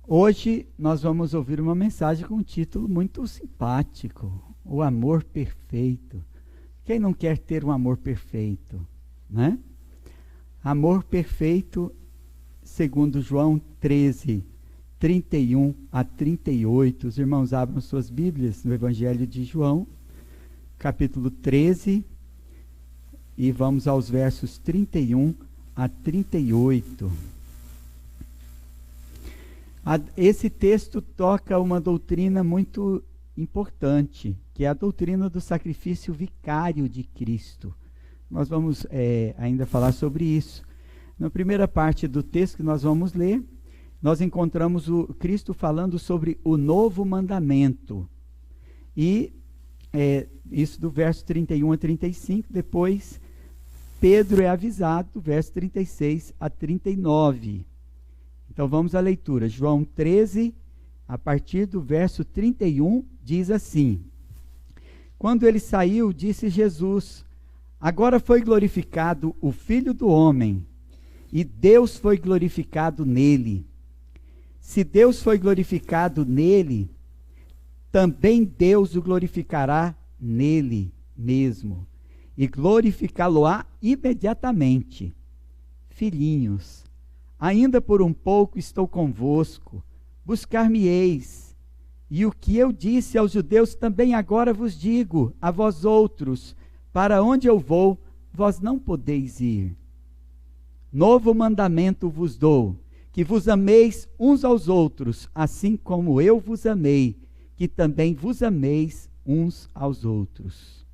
Hoje nós vamos ouvir uma mensagem com um título muito simpático: O Amor Perfeito. Quem não quer ter um amor perfeito, né? Amor perfeito, segundo João 13, 31 a 38. Os irmãos abram suas Bíblias no Evangelho de João, capítulo 13, e vamos aos versos 31 a 38. Esse texto toca uma doutrina muito importante, que é a doutrina do sacrifício vicário de Cristo. Nós vamos ainda falar sobre isso. Na primeira parte do texto que nós vamos ler, nós encontramos o Cristo falando sobre o novo mandamento. E isso do verso 31 a 35, depois Pedro é avisado, do verso 36 a 39. Então vamos à leitura. João 13, a partir do verso 31, diz assim: Quando ele saiu, disse Jesus: Agora foi glorificado o Filho do Homem, e Deus foi glorificado nele. Se Deus foi glorificado nele, também Deus o glorificará nele mesmo, e glorificá-lo-á imediatamente. Filhinhos, ainda por um pouco estou convosco, buscar-me-eis. E o que eu disse aos judeus também agora vos digo, a vós outros: para onde eu vou, vós não podeis ir. Novo mandamento vos dou, que vos ameis uns aos outros, assim como eu vos amei, que também vos ameis uns aos outros.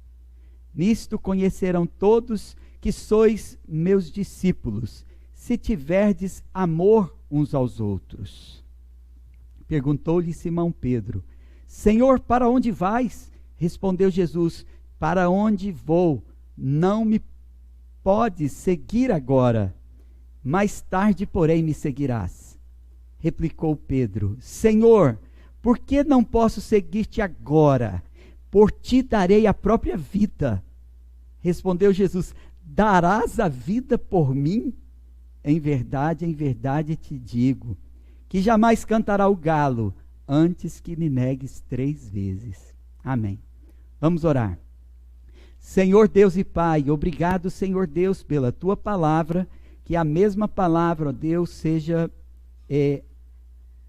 Nisto conhecerão todos que sois meus discípulos, se tiverdes amor uns aos outros. Perguntou-lhe Simão Pedro: Senhor, para onde vais? Respondeu Jesus: Para onde vou? Não me podes seguir agora, mais tarde, porém, me seguirás. Replicou Pedro: Senhor, por que não posso seguir-te agora? Por ti darei a própria vida. Respondeu Jesus: Darás a vida por mim? Em verdade te digo, que jamais cantará o galo, antes que me negues 3 vezes. Amém. Vamos orar. Senhor Deus e Pai, obrigado, Senhor Deus, pela Tua palavra, que a mesma palavra, ó Deus, seja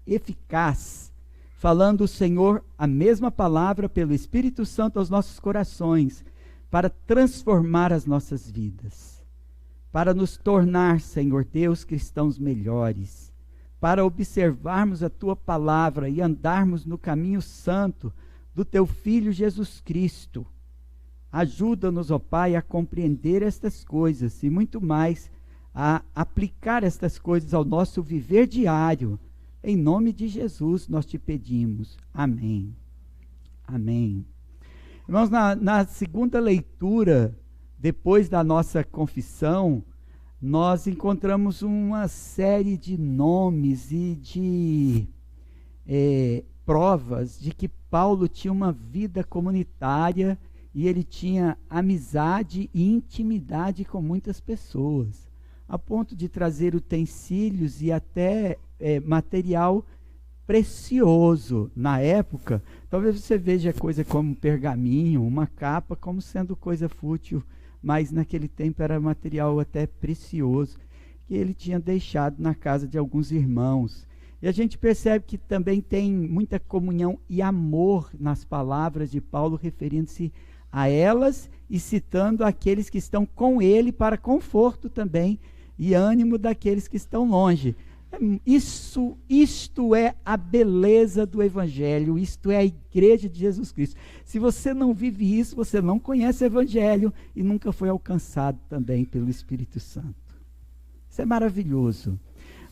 eficaz, falando, Senhor, a mesma palavra pelo Espírito Santo aos nossos corações, para transformar as nossas vidas, para nos tornar, Senhor Deus, cristãos melhores, para observarmos a Tua palavra e andarmos no caminho santo do Teu Filho Jesus Cristo. Ajuda-nos, ó Pai, a compreender estas coisas e muito mais, a aplicar estas coisas ao nosso viver diário. Em nome de Jesus nós te pedimos. Amém. Amém. Irmãos, na segunda leitura, depois da nossa confissão, nós encontramos uma série de nomes e de provas de que Paulo tinha uma vida comunitária e ele tinha amizade e intimidade com muitas pessoas, a ponto de trazer utensílios e até material precioso. Na época, talvez você veja coisa como pergaminho, uma capa, como sendo coisa fútil, mas naquele tempo era material até precioso, que ele tinha deixado na casa de alguns irmãos. E a gente percebe que também tem muita comunhão e amor nas palavras de Paulo, referindo-se a elas e citando aqueles que estão com ele, para conforto também e ânimo daqueles que estão longe. Isto é a beleza do Evangelho, isto é a igreja de Jesus Cristo. Se você não vive isso, você não conhece o Evangelho e nunca foi alcançado também pelo Espírito Santo. Isso é maravilhoso.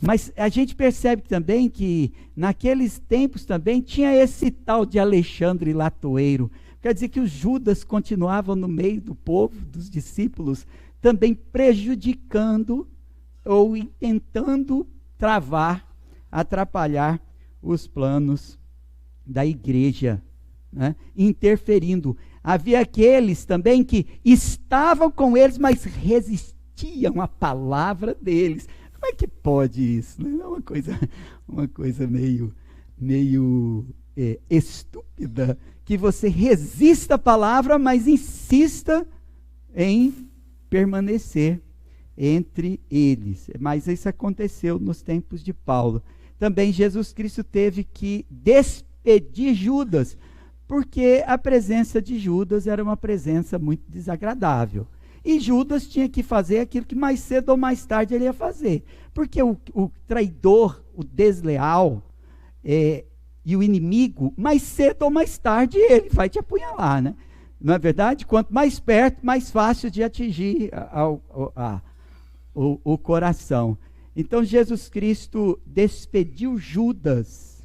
Mas a gente percebe também que naqueles tempos também tinha esse tal de Alexandre Latoeiro. Quer dizer que os Judas continuavam no meio do povo, dos discípulos, também prejudicando ou tentando atrapalhar os planos da igreja, né? Interferindo. Havia aqueles também que estavam com eles, mas resistiam à palavra deles. como é que pode isso? Não é uma coisa meio estúpida, que você resista à palavra, mas insista em permanecer entre eles. Mas isso aconteceu nos tempos de Paulo. Também Jesus Cristo teve que despedir Judas, porque a presença de Judas era uma presença muito desagradável. E Judas tinha que fazer aquilo que mais cedo ou mais tarde ele ia fazer. Porque o traidor, o desleal e o inimigo, mais cedo ou mais tarde ele vai te apunhalar, né? Não é verdade? Quanto mais perto, mais fácil de atingir o coração. Então Jesus Cristo despediu Judas.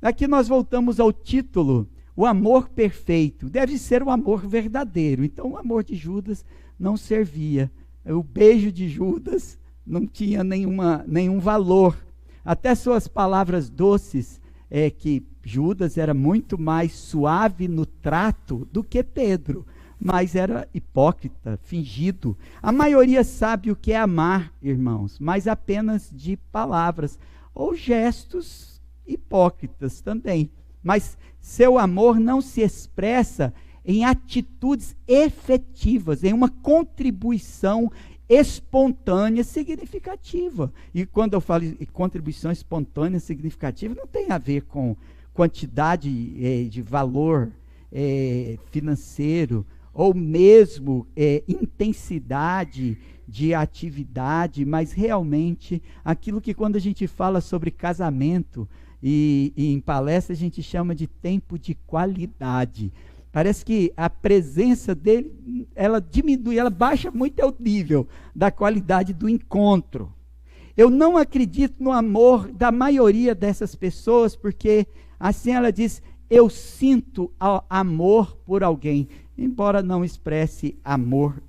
Aqui nós voltamos ao título, o amor perfeito. Deve ser o amor verdadeiro. Então o amor de Judas não servia. O beijo de Judas não tinha nenhum valor. Até suas palavras doces, que Judas era muito mais suave no trato do que Pedro, mas era hipócrita, fingido. A maioria sabe o que é amar, irmãos, mas apenas de palavras, ou gestos hipócritas também. Mas seu amor não se expressa em atitudes efetivas, em uma contribuição espontânea significativa. E quando eu falo em contribuição espontânea significativa, não tem a ver com quantidade de valor financeiro, ou mesmo intensidade de atividade, mas realmente aquilo que quando a gente fala sobre casamento e em palestra a gente chama de tempo de qualidade. Parece que a presença dele, ela diminui, ela baixa muito o nível da qualidade do encontro. Eu não acredito no amor da maioria dessas pessoas, porque assim ela diz, eu sinto amor por alguém, embora não expresse amor.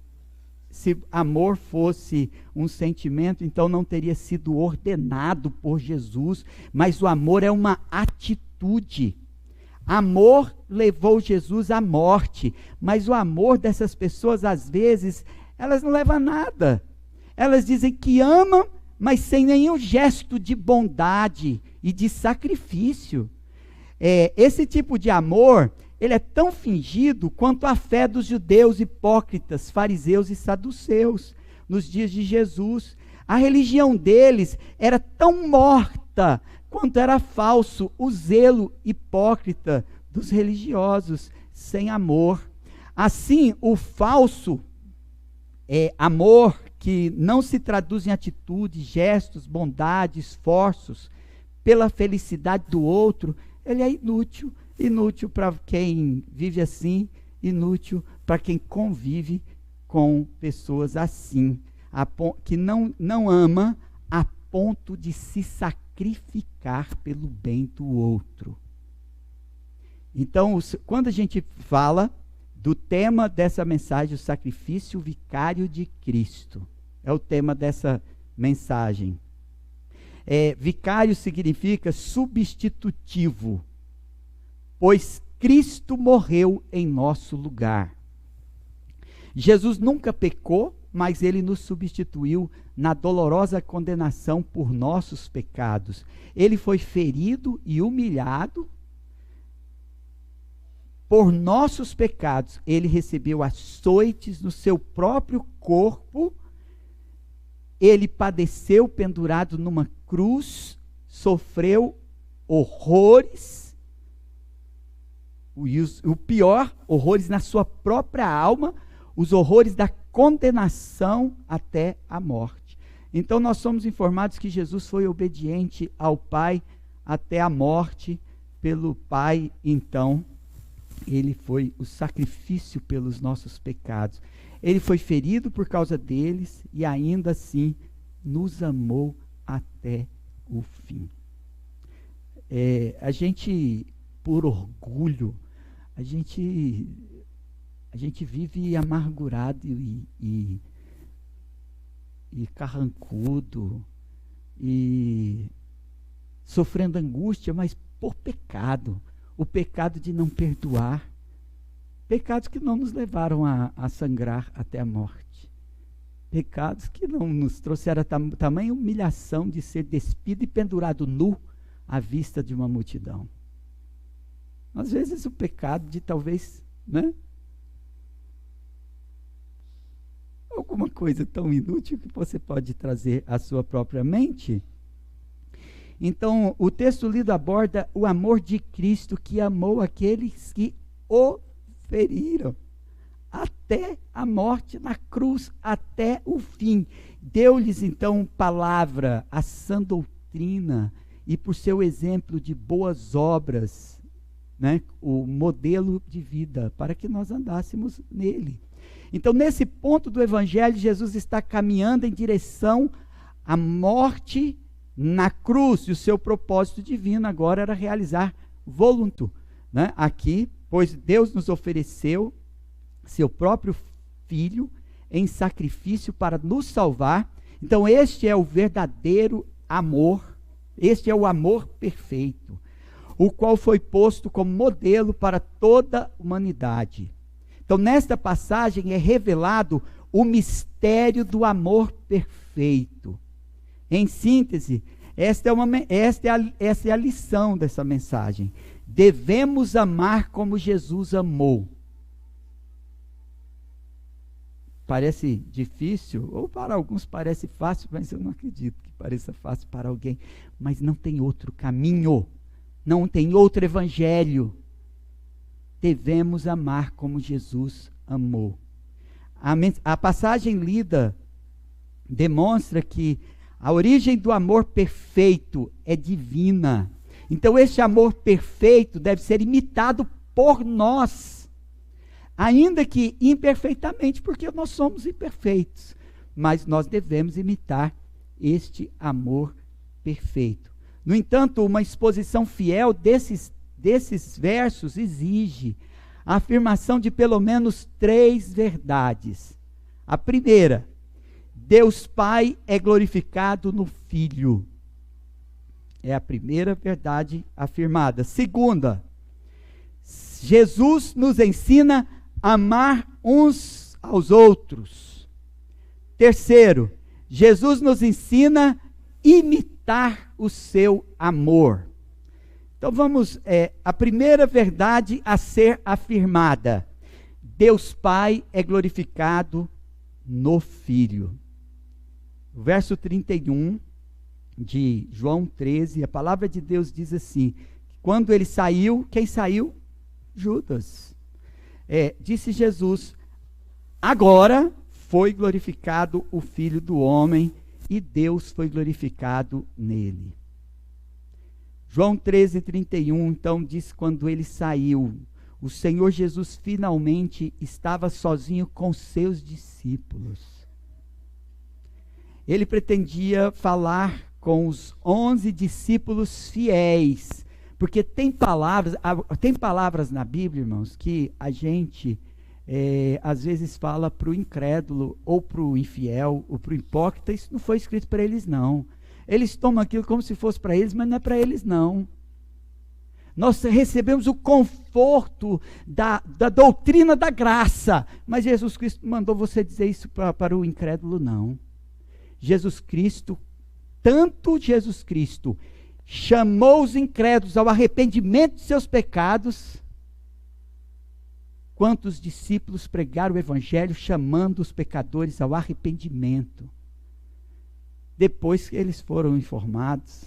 Se amor fosse um sentimento, então não teria sido ordenado por Jesus, mas o amor é uma atitude. Amor levou Jesus à morte, mas o amor dessas pessoas, às vezes, elas não levam a nada. Elas dizem que amam, mas sem nenhum gesto de bondade e de sacrifício. Esse tipo de amor, ele é tão fingido quanto a fé dos judeus hipócritas, fariseus e saduceus, nos dias de Jesus. A religião deles era tão morta quanto era falso o zelo hipócrita dos religiosos, sem amor. Assim, o falso amor, que não se traduz em atitudes, gestos, bondade, esforços, pela felicidade do outro, ele é inútil. Inútil para quem vive assim, inútil para quem convive com pessoas assim, que não ama a ponto de se sacrificar pelo bem do outro. Então, quando a gente fala do tema dessa mensagem, o sacrifício vicário de Cristo, é o tema dessa mensagem. Vicário significa substitutivo, pois Cristo morreu em nosso lugar. Jesus nunca pecou, mas ele nos substituiu na dolorosa condenação por nossos pecados. Ele foi ferido e humilhado por nossos pecados. Ele recebeu açoites no seu próprio corpo. Ele padeceu pendurado numa cruz, sofreu horrores. O pior, horrores na sua própria alma, os horrores da condenação até a morte. Então nós somos informados que Jesus foi obediente ao Pai até a morte pelo Pai. Então ele foi o sacrifício pelos nossos pecados. Ele foi ferido por causa deles e ainda assim nos amou até o fim. A gente, por orgulho, a gente vive amargurado e carrancudo e sofrendo angústia, mas por pecado. O pecado de não perdoar. Pecados que não nos levaram a sangrar até a morte. pecados que não nos trouxeram tamanha humilhação de ser despido e pendurado nu à vista de uma multidão. Às vezes o pecado de talvez, né? Alguma coisa tão inútil que você pode trazer à sua própria mente. Então, o texto lido aborda o amor de Cristo que amou aqueles que o feriram até a morte na cruz, até o fim. Deu-lhes então palavra, a sã doutrina, e por seu exemplo de boas obras, né, o modelo de vida, para que nós andássemos nele. Então, nesse ponto do Evangelho, Jesus está caminhando em direção à morte na cruz, e o seu propósito divino agora era realizar volunto, né, aqui, pois Deus nos ofereceu seu próprio Filho em sacrifício para nos salvar. Então este é o verdadeiro amor, este é o amor perfeito, o qual foi posto como modelo para toda a humanidade. Então nesta passagem é revelado o mistério do amor perfeito. Em síntese, esta é a lição dessa mensagem. Devemos amar como Jesus amou. Parece difícil, ou para alguns parece fácil, mas eu não acredito que pareça fácil para alguém. Mas não tem outro caminho, não tem outro evangelho. Devemos amar como Jesus amou. A passagem lida demonstra que a origem do amor perfeito é divina. Então este amor perfeito deve ser imitado por nós, ainda que imperfeitamente, porque nós somos imperfeitos, mas nós devemos imitar este amor perfeito. No entanto, uma exposição fiel desses versos exige a afirmação de pelo menos 3 verdades. A primeira, Deus Pai é glorificado no Filho. É a primeira verdade afirmada. Segunda, Jesus nos ensina a amar uns aos outros. Terceiro, Jesus nos ensina a imitar o seu amor. Então vamos, a primeira verdade a ser afirmada: Deus Pai é glorificado no Filho. O verso 31 de João 13, a palavra de Deus diz assim: quando ele saiu, quem saiu? Judas. Disse Jesus: agora foi glorificado o Filho do Homem e Deus foi glorificado nele. João 13, 31, então diz: quando ele saiu, o Senhor Jesus finalmente estava sozinho com seus discípulos. Ele pretendia falar com os 11 discípulos fiéis, porque tem palavras na Bíblia, irmãos, que a gente às vezes fala para o incrédulo, ou para o infiel, ou para o hipócrita. Isso não foi escrito para eles, não. Eles tomam aquilo como se fosse para eles, mas não é para eles, não. Nós recebemos o conforto da doutrina da graça, mas Jesus Cristo mandou você dizer isso para o incrédulo, não. Tanto Jesus Cristo chamou os incrédulos ao arrependimento de seus pecados, quanto os discípulos pregaram o evangelho chamando os pecadores ao arrependimento. Depois que eles foram informados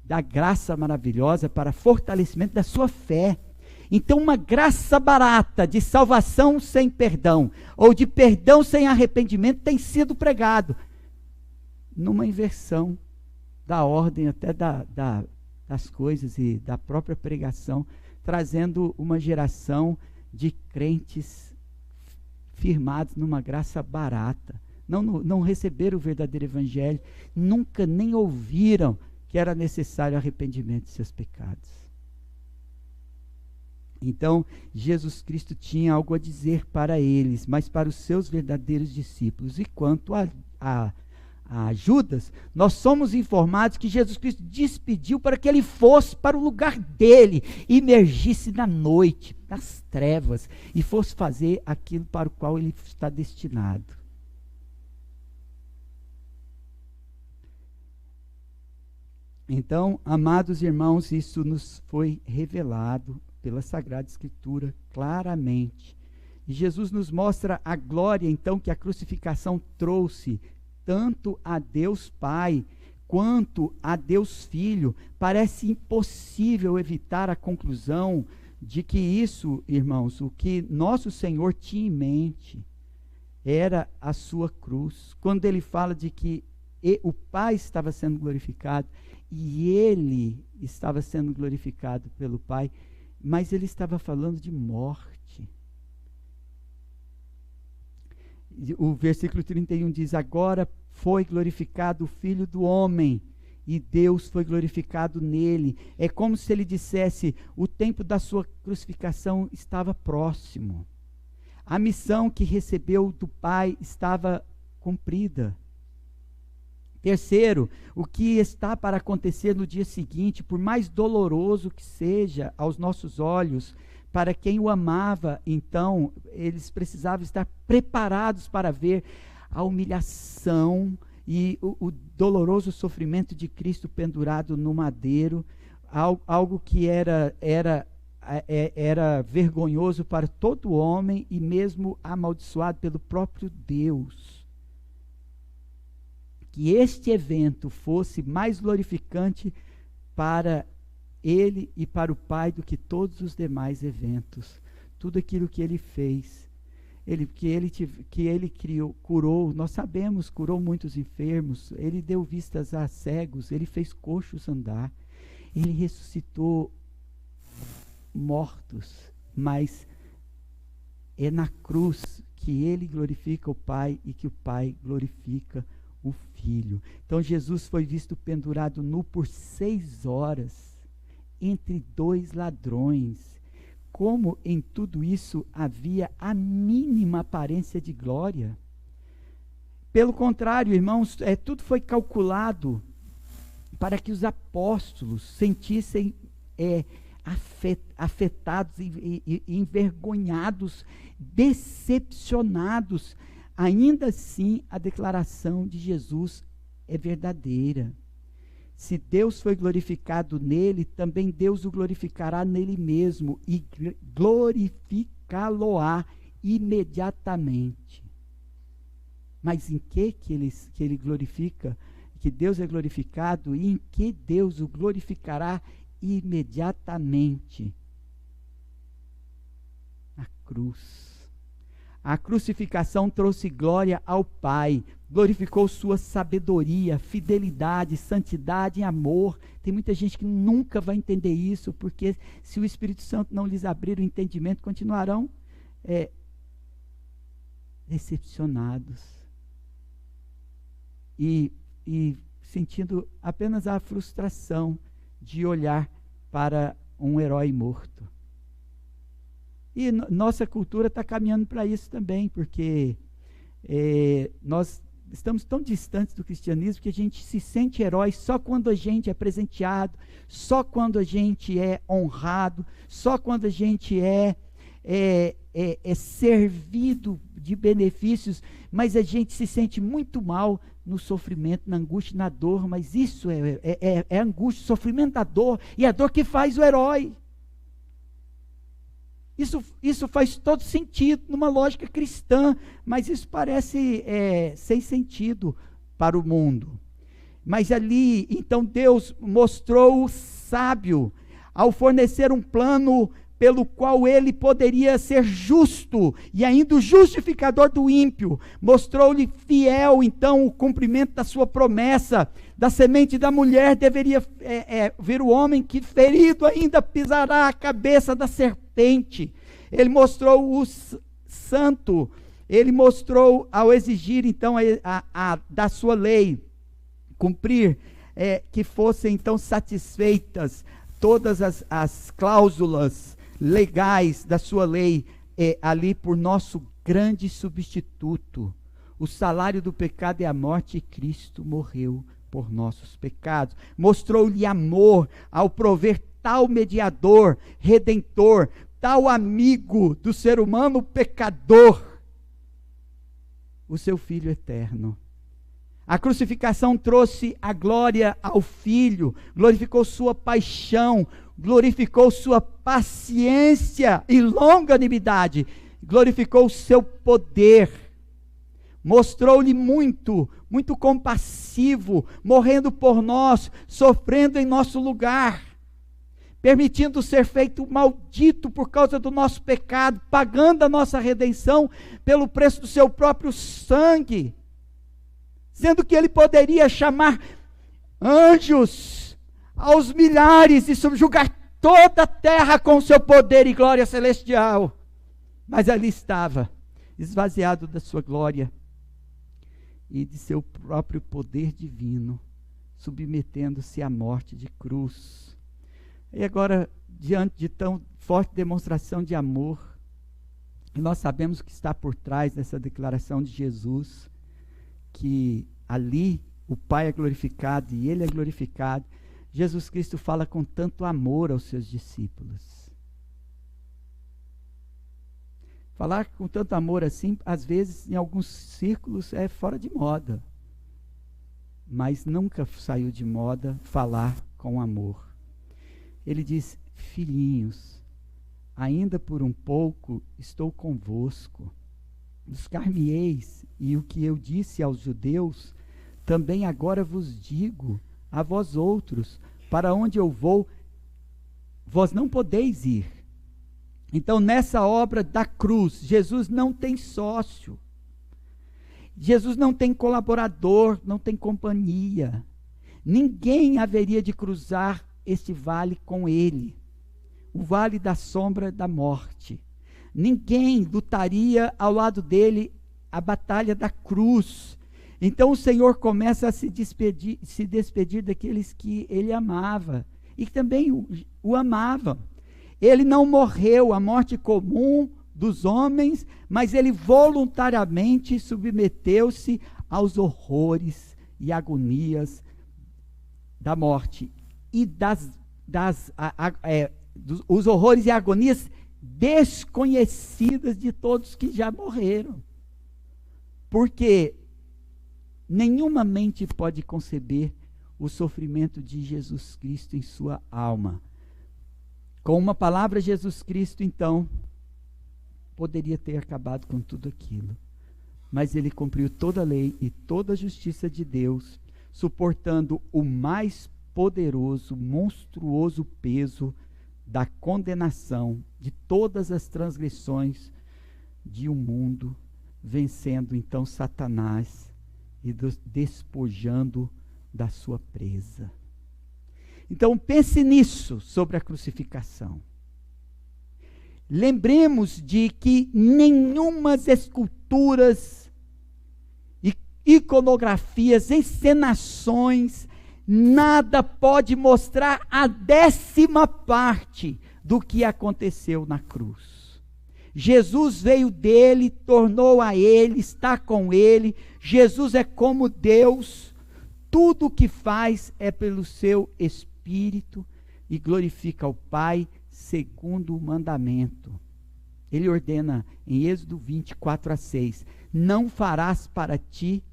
da graça maravilhosa para fortalecimento da sua fé. Então, uma graça barata de salvação sem perdão, ou de perdão sem arrependimento, tem sido pregado numa inversão da ordem até das coisas e da própria pregação, trazendo uma geração de crentes firmados numa graça barata. Não receberam o verdadeiro evangelho, nunca nem ouviram que era necessário arrependimento de seus pecados. Então, Jesus Cristo tinha algo a dizer para eles, mas para os seus verdadeiros discípulos. E quanto a Judas, nós somos informados que Jesus Cristo despediu para que ele fosse para o lugar dele, imergisse na noite, nas trevas, e fosse fazer aquilo para o qual ele está destinado. Então, amados irmãos, isso nos foi revelado pela Sagrada Escritura claramente. E Jesus nos mostra a glória, então, que a crucificação trouxe, tanto a Deus Pai, quanto a Deus Filho. Parece impossível evitar a conclusão de que isso, irmãos, o que nosso Senhor tinha em mente, era a sua cruz. Quando ele fala de que o Pai estava sendo glorificado, e ele estava sendo glorificado pelo Pai, mas ele estava falando de morte. O versículo 31 diz: agora foi glorificado o Filho do Homem, e Deus foi glorificado nele. É como se ele dissesse: o tempo da sua crucificação estava próximo. A missão que recebeu do Pai estava cumprida. Terceiro, o que está para acontecer no dia seguinte, por mais doloroso que seja aos nossos olhos, para quem o amava, então, eles precisavam estar preparados para ver a humilhação e o doloroso sofrimento de Cristo pendurado no madeiro, algo que era vergonhoso para todo homem e mesmo amaldiçoado pelo próprio Deus. Que este evento fosse mais glorificante para ele e para o Pai do que todos os demais eventos. Tudo aquilo que ele fez, que ele criou, curou, nós sabemos, curou muitos enfermos, ele deu vistas a cegos, ele fez coxos andar, ele ressuscitou mortos, mas é na cruz que ele glorifica o Pai e que o Pai glorifica o Filho. Então Jesus foi visto pendurado nu por 6 horas, entre 2 ladrões. Como em tudo isso havia a mínima aparência de glória? Pelo contrário, irmãos, tudo foi calculado para que os apóstolos sentissem afetados e envergonhados, decepcionados. Ainda assim, a declaração de Jesus é verdadeira. Se Deus foi glorificado nele, também Deus o glorificará nele mesmo e glorificá-lo-á imediatamente. Mas em que ele glorifica? Que Deus é glorificado e em que Deus o glorificará imediatamente? A cruz. A crucificação trouxe glória ao Pai, glorificou sua sabedoria, fidelidade, santidade e amor. Tem muita gente que nunca vai entender isso, porque se o Espírito Santo não lhes abrir o entendimento, continuarão decepcionados e sentindo apenas a frustração de olhar para um herói morto. E nossa cultura está caminhando para isso também, porque nós estamos tão distantes do cristianismo que a gente se sente herói só quando a gente é presenteado, só quando a gente é honrado, só quando a gente é servido de benefícios, mas a gente se sente muito mal no sofrimento, na angústia, na dor. Mas isso é angústia, sofrimento da dor, e a dor que faz o herói. Isso faz todo sentido numa lógica cristã, mas isso parece sem sentido para o mundo. Mas ali, então, Deus mostrou o sábio ao fornecer um plano pelo qual ele poderia ser justo e ainda o justificador do ímpio. Mostrou-lhe fiel, então, o cumprimento da sua promessa. Da semente da mulher deveria vir o homem que ferido ainda pisará a cabeça da serpente. Ele mostrou o santo, ele mostrou ao exigir então da sua lei, cumprir, que fossem então satisfeitas todas as cláusulas legais da sua lei, ali por nosso grande substituto. O salário do pecado é a morte, e Cristo morreu por nossos pecados. Mostrou-lhe amor ao prover tal mediador, redentor, tal amigo do ser humano pecador, o seu Filho eterno. A crucificação trouxe a glória ao Filho, glorificou sua paixão, glorificou sua paciência e longanimidade, glorificou o seu poder, mostrou-lhe muito compassivo, morrendo por nós, sofrendo em nosso lugar, permitindo ser feito maldito por causa do nosso pecado, pagando a nossa redenção pelo preço do seu próprio sangue, sendo que ele poderia chamar anjos aos milhares e subjugar toda a terra com o seu poder e glória celestial, mas ali estava, esvaziado da sua glória e de seu próprio poder divino, submetendo-se à morte de cruz. E agora, diante de tão forte demonstração de amor, e nós sabemos o que está por trás dessa declaração de Jesus, que ali o Pai é glorificado e Ele é glorificado. Jesus Cristo fala com tanto amor aos seus discípulos. Falar com tanto amor assim, às vezes, em alguns círculos, é fora de moda. Mas nunca saiu de moda falar com amor. Ele diz: filhinhos, ainda por um pouco estou convosco. Buscar-me-eis, e o que eu disse aos judeus, também agora vos digo a vós outros: para onde eu vou, vós não podeis ir. Então, nessa obra da cruz, Jesus não tem sócio, Jesus não tem colaborador, não tem companhia. Ninguém haveria de cruzar este vale com ele, o vale da sombra da morte. Ninguém lutaria ao lado dele a batalha da cruz. Então o Senhor começa a se despedir daqueles que ele amava e que também o amavam. Ele não morreu a morte comum dos homens, mas ele voluntariamente submeteu-se aos horrores e agonias da morte e os horrores e agonias desconhecidas de todos que já morreram. Porque nenhuma mente pode conceber o sofrimento de Jesus Cristo em sua alma. Com uma palavra, Jesus Cristo, então, poderia ter acabado com tudo aquilo. Mas ele cumpriu toda a lei e toda a justiça de Deus, suportando o mais poderoso, monstruoso peso da condenação de todas as transgressões de um mundo, vencendo então Satanás e despojando da sua presa. Então pense nisso sobre a crucificação. Lembremos de que nenhumas esculturas, iconografias, encenações, nada pode mostrar a 10ª parte do que aconteceu na cruz. Jesus veio dele, tornou a ele, está com ele. Jesus é como Deus. Tudo o que faz é pelo seu Espírito e glorifica o Pai segundo o mandamento. Ele ordena em Êxodo 24:6: não farás para ti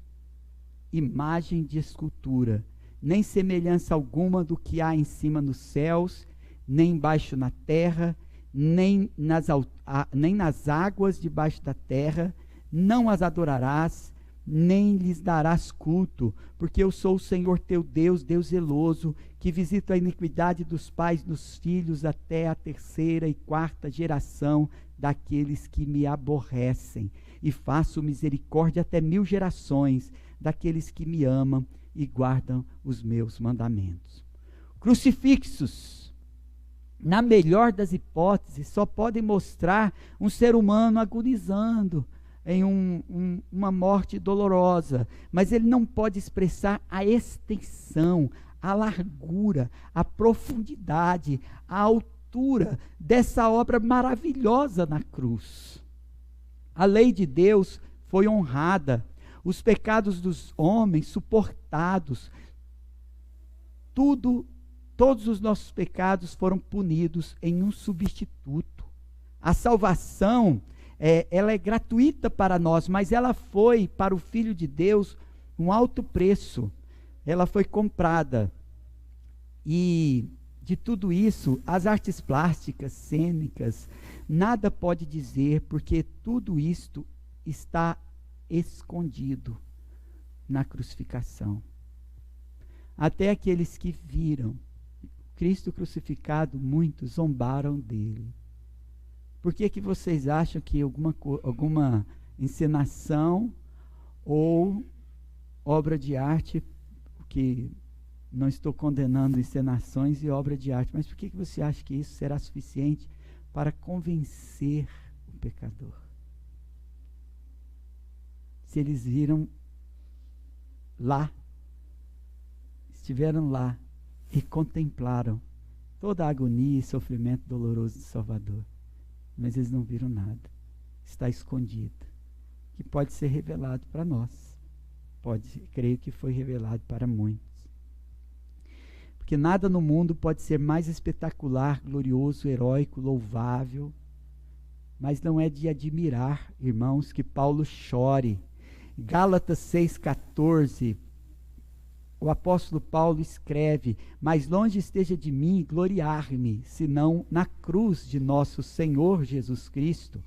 imagem de escultura, nem semelhança alguma do que há em cima nos céus, nem embaixo na terra, nem nas águas debaixo da terra. Não as adorarás, nem lhes darás culto, porque eu sou o Senhor teu Deus, Deus zeloso, que visito a iniquidade dos pais dos filhos até a 3ª e 4ª geração daqueles que me aborrecem, e faço misericórdia até 1000 gerações daqueles que me amam e guardam os meus mandamentos. Crucifixos, na melhor das hipóteses, só podem mostrar um ser humano agonizando em uma morte dolorosa, mas ele não pode expressar a extensão, a largura, a profundidade, a altura dessa obra maravilhosa na cruz. A lei de Deus foi honrada, os pecados dos homens suportados, todos os nossos pecados foram punidos em um substituto. A salvação, ela é gratuita para nós, mas ela foi para o Filho de Deus um alto preço. Ela foi comprada. E de tudo isso, as artes plásticas, cênicas, nada pode dizer, porque tudo isto está escondido na crucificação. Até aqueles que viram Cristo crucificado, muitos zombaram dele. Por que que vocês acham que alguma encenação ou obra de arte, que não estou condenando encenações e obra de arte, mas por que que você acha que isso será suficiente para convencer o pecador? Se eles viram lá, estiveram lá e contemplaram toda a agonia e sofrimento doloroso de Salvador, mas eles não viram nada. Está escondido, que pode ser revelado para nós. Creio que foi revelado para muitos. Porque nada no mundo pode ser mais espetacular, glorioso, heróico, louvável, mas não é de admirar, irmãos, que Paulo chore. Gálatas 6,14, o apóstolo Paulo escreve: mas longe esteja de mim gloriar-me, senão na cruz de nosso Senhor Jesus Cristo,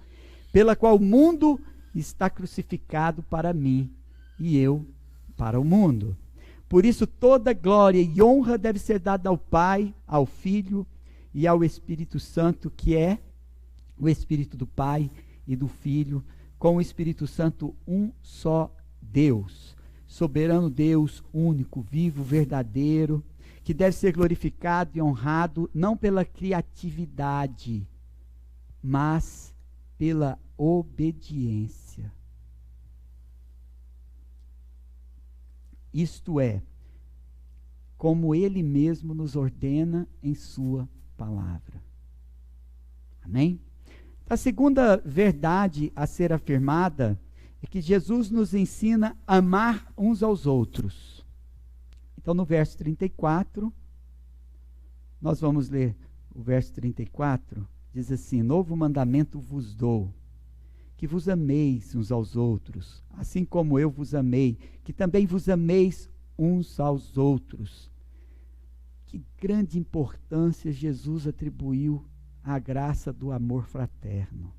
pela qual o mundo está crucificado para mim, e eu para o mundo. Por isso toda glória e honra deve ser dada ao Pai, ao Filho e ao Espírito Santo, que é o Espírito do Pai e do Filho, com o Espírito Santo um só Deus, soberano Deus, único, vivo, verdadeiro, que deve ser glorificado e honrado não pela criatividade, mas pela obediência. Isto é, como Ele mesmo nos ordena em sua palavra. Amém? A segunda verdade a ser afirmada é que Jesus nos ensina a amar uns aos outros. Então, no verso 34, nós vamos ler o verso 34, diz assim: novo mandamento vos dou, que vos ameis uns aos outros, assim como eu vos amei, que também vos ameis uns aos outros. Que grande importância Jesus atribuiu à graça do amor fraterno.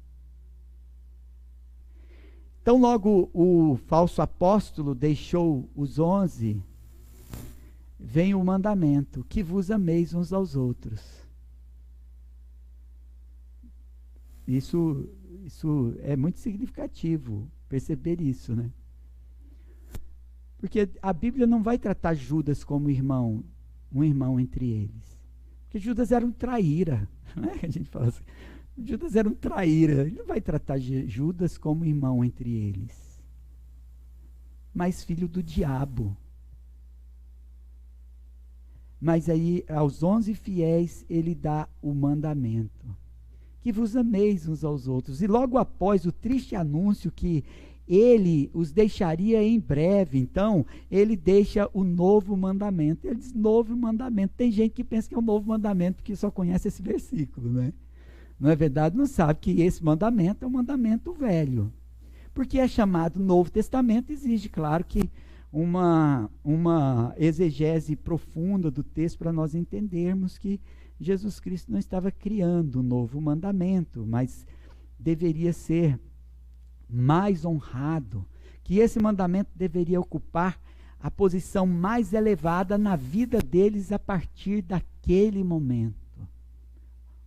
Então, logo o falso apóstolo deixou os 11, vem o mandamento, que vos ameis uns aos outros. Isso é muito significativo, perceber isso, né? Porque a Bíblia não vai tratar Judas como irmão, um irmão entre eles. Porque Judas era um traíra, né? A gente fala assim, Judas era um traíra, ele não vai tratar Judas como irmão entre eles, mas filho do diabo. Mas aí, aos 11 fiéis, ele dá o mandamento, que vos ameis uns aos outros. E logo após o triste anúncio que ele os deixaria em breve, então, ele deixa o novo mandamento. Ele diz, novo mandamento. Tem gente que pensa que é um novo mandamento, porque só conhece esse versículo, né? Não é verdade? Não sabe que esse mandamento é um mandamento velho. Porque é chamado Novo Testamento, exige, claro, que uma exegese profunda do texto para nós entendermos que Jesus Cristo não estava criando um novo mandamento, mas deveria ser mais honrado, que esse mandamento deveria ocupar a posição mais elevada na vida deles a partir daquele momento.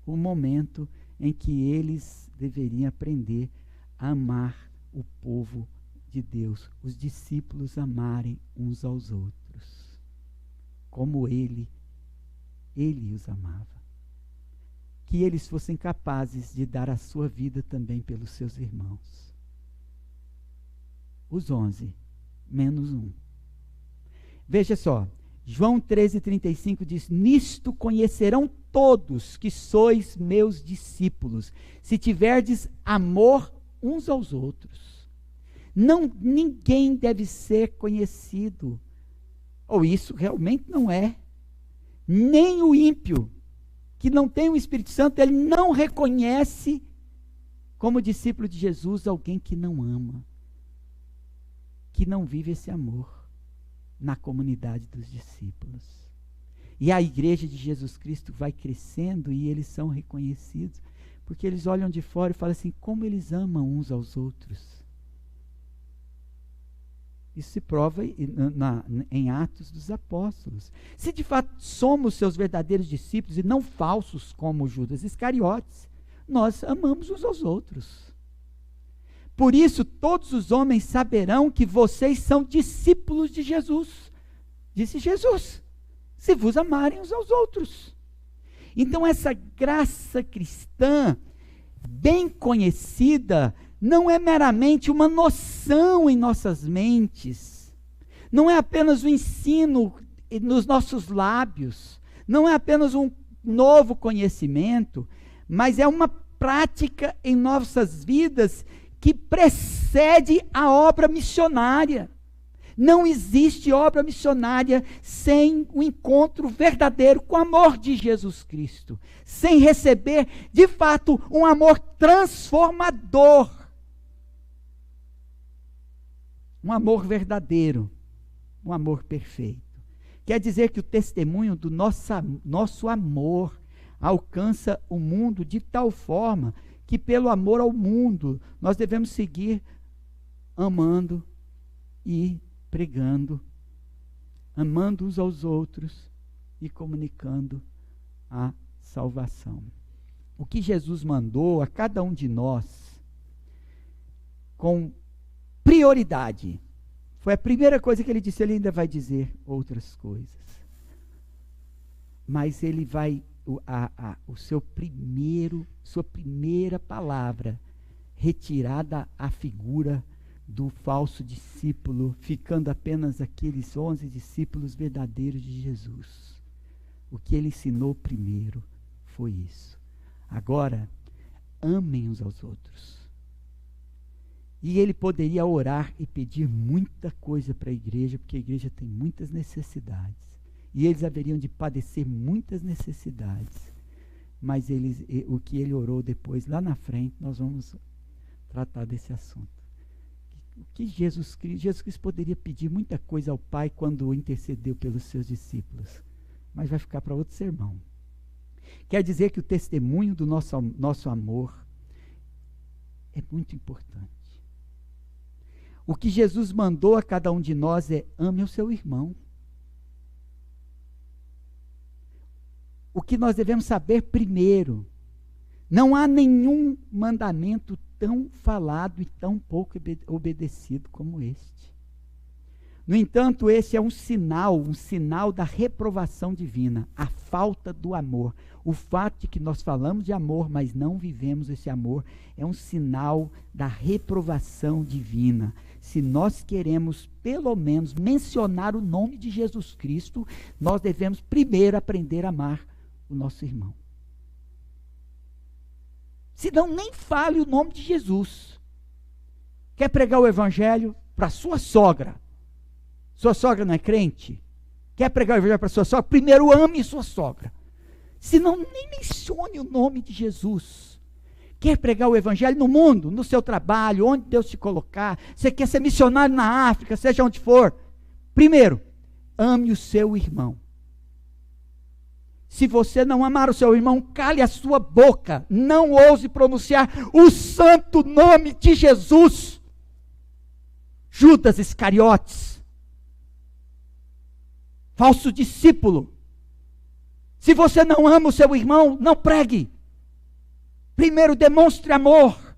O momento em que eles deveriam aprender a amar o povo de Deus, os discípulos amarem uns aos outros, como ele os amava. Que eles fossem capazes de dar a sua vida também pelos seus irmãos. Os 11, menos um. Veja só, João 13,35 diz, nisto conhecerão todos que sois meus discípulos, se tiverdes amor uns aos outros. Ninguém deve ser conhecido, ou isso realmente não é. Nem o ímpio, que não tem o Espírito Santo, ele não reconhece como discípulo de Jesus alguém que não ama, que não vive esse amor. na comunidade dos discípulos. E a igreja de Jesus Cristo vai crescendo e eles são reconhecidos, porque eles olham de fora e falam assim, como eles amam uns aos outros. Isso se prova em Atos dos Apóstolos. Se de fato somos seus verdadeiros discípulos e não falsos como Judas Iscariotes, nós amamos uns aos outros. Por isso, todos os homens saberão que vocês são discípulos de Jesus. Disse Jesus, se vos amarem uns aos outros. Então, essa graça cristã, bem conhecida, não é meramente uma noção em nossas mentes, não é apenas um ensino nos nossos lábios, não é apenas um novo conhecimento, mas é uma prática em nossas vidas que precede a obra missionária. Não existe obra missionária sem o encontro verdadeiro com o amor de Jesus Cristo, sem receber, de fato, um amor transformador. Um amor verdadeiro, um amor perfeito. Quer dizer que o testemunho do nosso amor alcança o mundo de tal forma que, pelo amor ao mundo, nós devemos seguir amando e pregando, amando uns aos outros e comunicando a salvação. O que Jesus mandou a cada um de nós, com prioridade, foi a primeira coisa que ele disse. Ele ainda vai dizer outras coisas, mas ele vai, sua primeira palavra, retirada a figura do falso discípulo, ficando apenas aqueles 11 discípulos verdadeiros de Jesus. O que ele ensinou primeiro foi isso. Agora, amem uns aos outros. E ele poderia orar e pedir muita coisa para a igreja, porque a igreja tem muitas necessidades. E eles haveriam de padecer muitas necessidades. Mas o que ele orou depois, lá na frente, nós vamos tratar desse assunto. O que Jesus Cristo poderia pedir muita coisa ao Pai quando intercedeu pelos seus discípulos. Mas vai ficar para outro sermão. Quer dizer que o testemunho do nosso amor é muito importante. O que Jesus mandou a cada um de nós é: ame o seu irmão. O que nós devemos saber primeiro: não há nenhum mandamento tão falado e tão pouco obedecido como este. No entanto, esse é um sinal da reprovação divina, a falta do amor. O fato de que nós falamos de amor, mas não vivemos esse amor, é um sinal da reprovação divina. Se nós queremos, pelo menos, mencionar o nome de Jesus Cristo, nós devemos primeiro aprender a amar o nosso irmão. Senão, nem fale o nome de Jesus. Quer pregar o evangelho para sua sogra? Sua sogra não é crente? Quer pregar o evangelho para sua sogra? Primeiro ame sua sogra. Senão, nem mencione o nome de Jesus. Quer pregar o evangelho no mundo, no seu trabalho, onde Deus te colocar? Você quer ser missionário na África, seja onde for? Primeiro, ame o seu irmão. Se você não amar o seu irmão, cale a sua boca. Não ouse pronunciar o santo nome de Jesus. Judas Iscariotes, falso discípulo. Se você não ama o seu irmão, não pregue. Primeiro demonstre amor.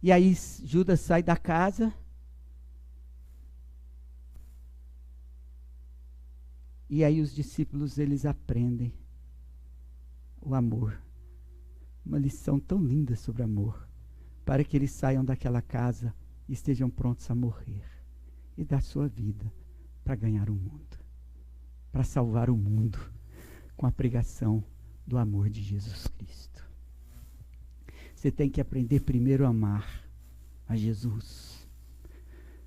E aí Judas sai da casa. E aí os discípulos, eles aprendem o amor. Uma lição tão linda sobre amor. Para que eles saiam daquela casa e estejam prontos a morrer. E dar sua vida para ganhar o mundo. Para salvar o mundo com a pregação do amor de Jesus Cristo. Você tem que aprender primeiro a amar a Jesus.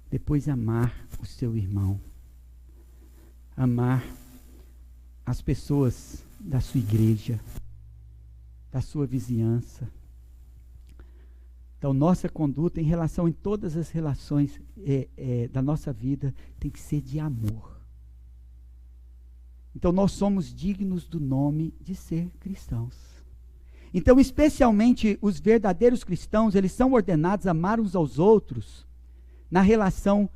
Depois amar o seu irmão. Amar as pessoas da sua igreja, da sua vizinhança, Então, nossa conduta em relação em todas as relações da nossa vida tem que ser de amor. Então, nós somos dignos do nome de ser cristãos. Então, especialmente os verdadeiros cristãos, eles são ordenados a amar uns aos outros na relação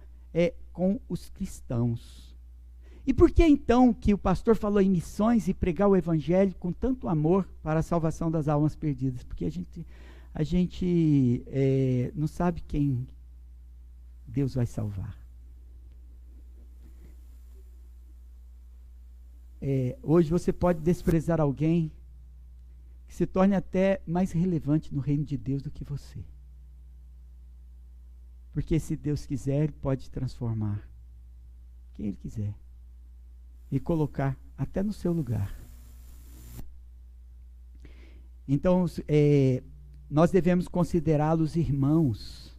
com os cristãos. E por que então que o pastor falou em missões e pregar o evangelho com tanto amor para a salvação das almas perdidas? Porque a gente não sabe quem Deus vai salvar. Hoje você pode desprezar alguém que se torne até mais relevante no reino de Deus do que você. Porque se Deus quiser, Ele pode transformar quem Ele quiser e colocar até no seu lugar. Então, nós devemos considerá-los irmãos,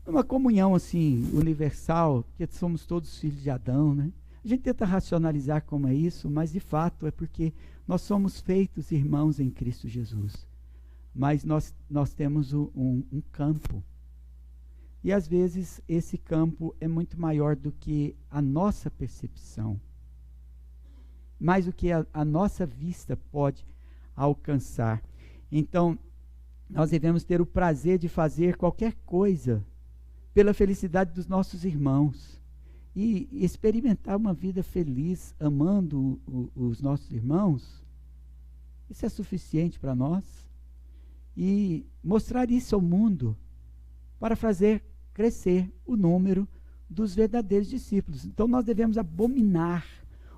numa comunhão assim, universal, porque somos todos filhos de Adão, né? A gente tenta racionalizar como é isso, mas de fato é porque nós somos feitos irmãos em Cristo Jesus. Mas nós temos um campo. E às vezes esse campo é muito maior do que a nossa percepção. Mais do que a nossa vista pode alcançar. Então, nós devemos ter o prazer de fazer qualquer coisa pela felicidade dos nossos irmãos. E experimentar uma vida feliz, amando os nossos irmãos, isso é suficiente para nós. E mostrar isso ao mundo para fazer crescer o número dos verdadeiros discípulos. Então nós devemos abominar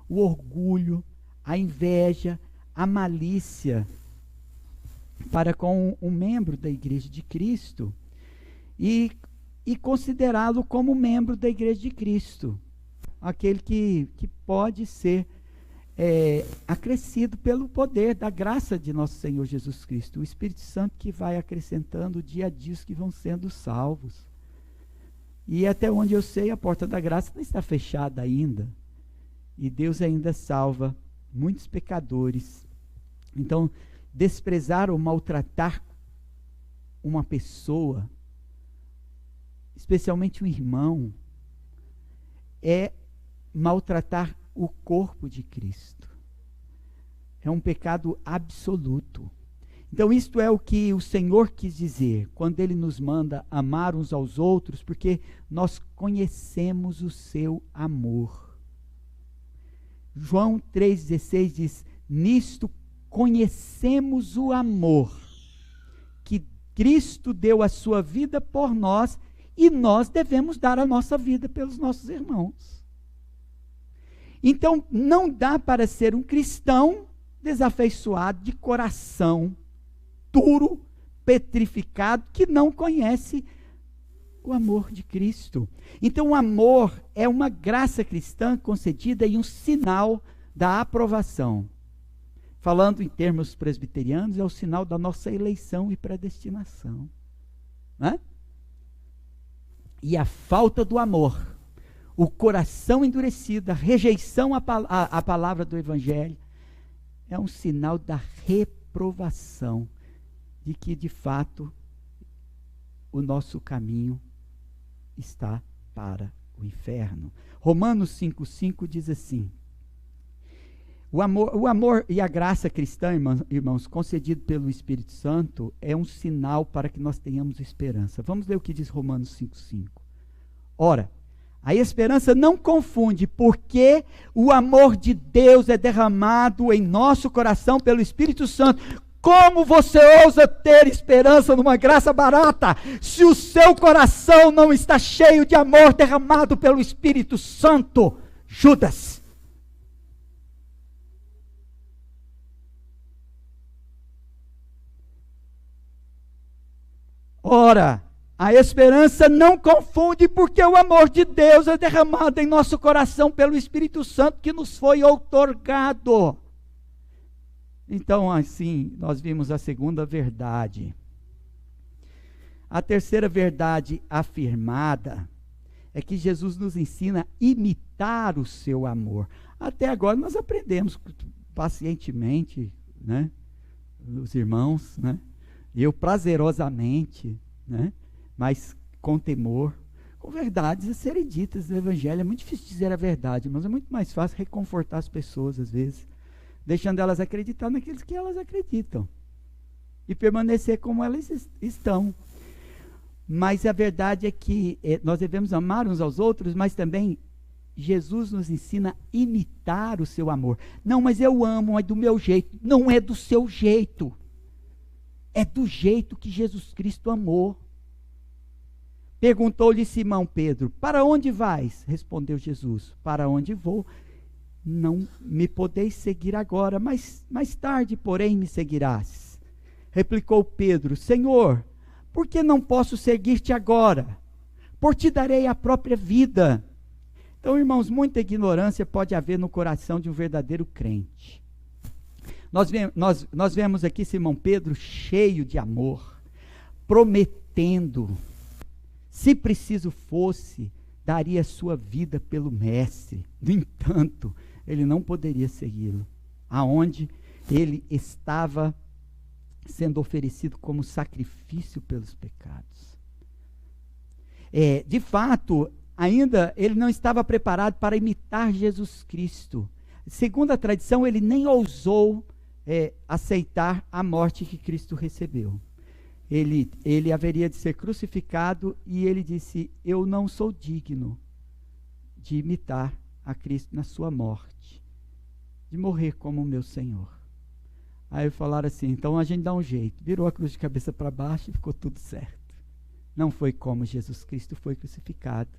o orgulho, a inveja, a malícia para com um membro da Igreja de Cristo e considerá-lo como membro da Igreja de Cristo, aquele que pode ser acrescido pelo poder da graça de nosso Senhor Jesus Cristo, o Espírito Santo que vai acrescentando dia a dia os que vão sendo salvos. E até onde eu sei, a porta da graça não está fechada ainda, e Deus ainda salva muitos pecadores. Então, desprezar ou maltratar uma pessoa, especialmente um irmão, é maltratar o corpo de Cristo. É um pecado absoluto. Então isto é o que o Senhor quis dizer, quando Ele nos manda amar uns aos outros, porque nós conhecemos o seu amor. João 3,16 diz, nisto conhecemos o amor, que Cristo deu a sua vida por nós, e nós devemos dar a nossa vida pelos nossos irmãos. Então, não dá para ser um cristão desafeiçoado, de coração duro, petrificado, que não conhece o amor de Cristo. Então, o amor é uma graça cristã concedida e um sinal da aprovação. Falando em termos presbiterianos, é o sinal da nossa eleição e predestinação. Né? E a falta do amor, o coração endurecido, a rejeição à palavra do Evangelho, é um sinal da reprovação, de que, de fato, o nosso caminho está para o inferno. Romanos 5,5 diz assim, o amor e a graça cristã, irmãos, concedido pelo Espírito Santo, é um sinal para que nós tenhamos esperança. Vamos ler o que diz Romanos 5,5. Ora, a esperança não confunde, porque o amor de Deus é derramado em nosso coração pelo Espírito Santo. Como você ousa ter esperança numa graça barata, se o seu coração não está cheio de amor derramado pelo Espírito Santo? Judas. Ora, a esperança não confunde, porque o amor de Deus é derramado em nosso coração pelo Espírito Santo que nos foi outorgado. Então, assim, nós vimos a segunda verdade. A terceira verdade afirmada é que Jesus nos ensina a imitar o seu amor. Até agora nós aprendemos pacientemente, né? Os irmãos, né? eu prazerosamente, né? Mas com temor, com verdades a serem ditas do Evangelho. É muito difícil dizer a verdade, mas é muito mais fácil reconfortar as pessoas, às vezes, deixando elas acreditar naqueles que elas acreditam e permanecer como elas estão. Mas a verdade é que nós devemos amar uns aos outros, mas também Jesus nos ensina a imitar o seu amor. Não, mas eu amo, é do meu jeito. Não é do seu jeito. É do jeito que Jesus Cristo amou. Perguntou-lhe Simão Pedro: para onde vais? Respondeu Jesus: para onde vou? Não me podeis seguir agora, mas mais tarde, porém, me seguirás. Replicou Pedro: Senhor, por que não posso seguir-te agora? Por ti darei a própria vida. Então, irmãos, muita ignorância pode haver no coração de um verdadeiro crente. Nós vemos aqui Simão Pedro cheio de amor, prometendo, se preciso fosse, daria a sua vida pelo Mestre. No entanto, ele não poderia segui-lo, aonde ele estava sendo oferecido como sacrifício pelos pecados. De fato, ainda ele não estava preparado para imitar Jesus Cristo. Segundo a tradição, ele nem ousou aceitar a morte que Cristo recebeu. Ele haveria de ser crucificado e ele disse: eu não sou digno de imitar a Cristo na sua morte, de morrer como o meu Senhor. Aí falaram assim: então a gente dá um jeito. Virou a cruz de cabeça para baixo e ficou tudo certo. Não foi como Jesus Cristo foi crucificado,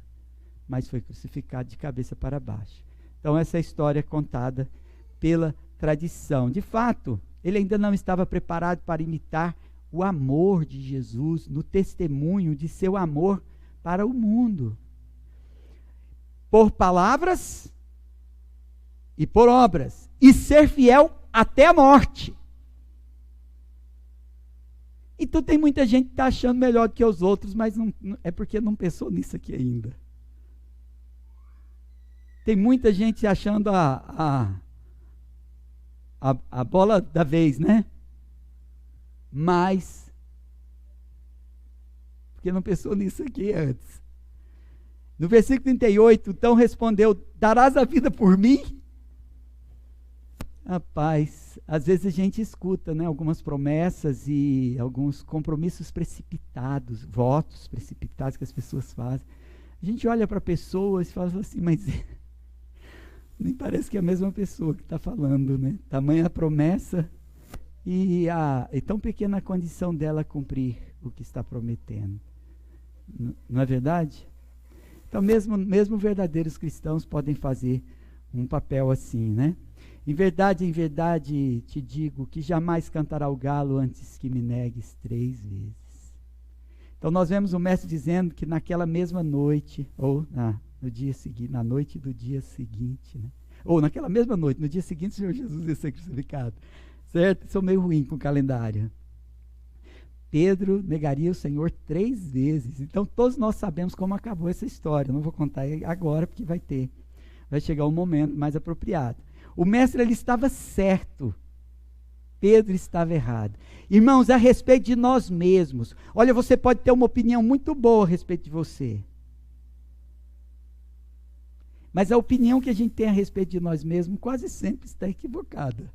mas foi crucificado de cabeça para baixo. Então essa é a história contada pela tradição. De fato, ele ainda não estava preparado para imitar o amor de Jesus, no testemunho de seu amor para o mundo. Por palavras e por obras. E ser fiel até a morte. Então tem muita gente que está achando melhor do que os outros, mas não, é porque não pensou nisso aqui ainda. Tem muita gente achando a bola da vez, né? Mas, porque não pensou nisso aqui antes. No versículo 38, então respondeu: darás a vida por mim? Rapaz, às vezes a gente escuta, né, algumas promessas e alguns compromissos precipitados, votos precipitados que as pessoas fazem. A gente olha para a pessoa e fala assim, mas nem parece que é a mesma pessoa que está falando, né? Tamanha a promessa e tão pequena a condição dela cumprir o que está prometendo. Não é verdade? Então, mesmo verdadeiros cristãos podem fazer um papel assim, né? Em verdade, te digo que jamais cantará o galo antes que me negues 3 vezes. Então, nós vemos o mestre dizendo que naquela mesma noite, ou no dia seguinte, na noite do dia seguinte, né? Ou naquela mesma noite, no dia seguinte, o Senhor Jesus ia ser crucificado. Certo? Sou meio ruim com o calendário. Pedro negaria o Senhor 3 vezes. Então, todos nós sabemos como acabou essa história. Não vou contar agora, porque vai chegar um momento mais apropriado. O mestre, ele estava certo. Pedro estava errado. Irmãos, a respeito de nós mesmos. Olha, você pode ter uma opinião muito boa a respeito de você. Mas a opinião que a gente tem a respeito de nós mesmos quase sempre está equivocada.